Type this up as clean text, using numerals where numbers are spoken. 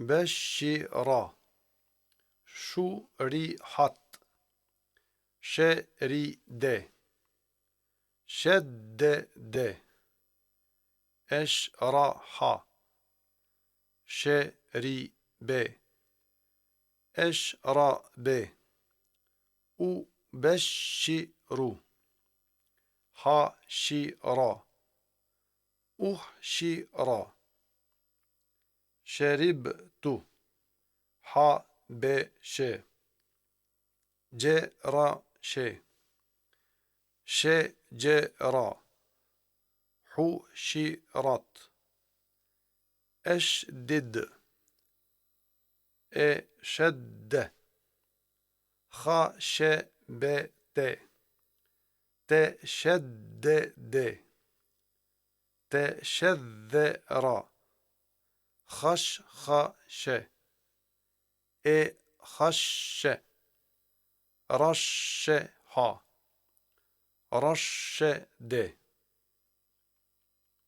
بشرا شرحت شرد شدد اشرح شرب اشرب أبشر حشر أحشر شربت حبش جرش شجر حشرت أشدد أشد خشبت تشدد تشذر خشخش خش رشح رشد